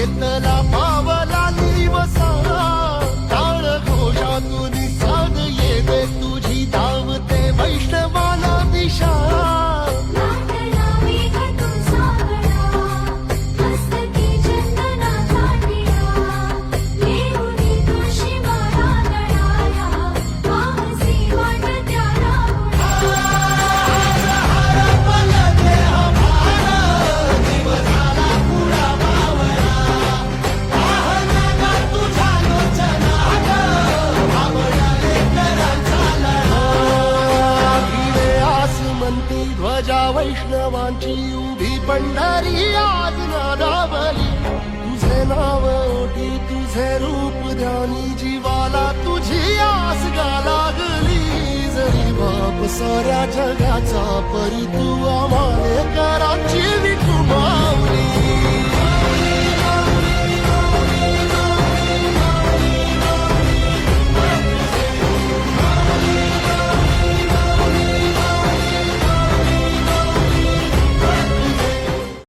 घेतला पावला निवसा टाळ घोषातून साध येते तुझी धावते वैष्णवाला दिशा ध्वजा वैष्णवांची उभी पंढरी आज नादावली तुझे नाव ओटी तुझे रूप ध्यानी जीवाला तुझी आस गा लागली जरी बाप साऱ्या जगाचा परी तू आम्हाले कराची विठुमा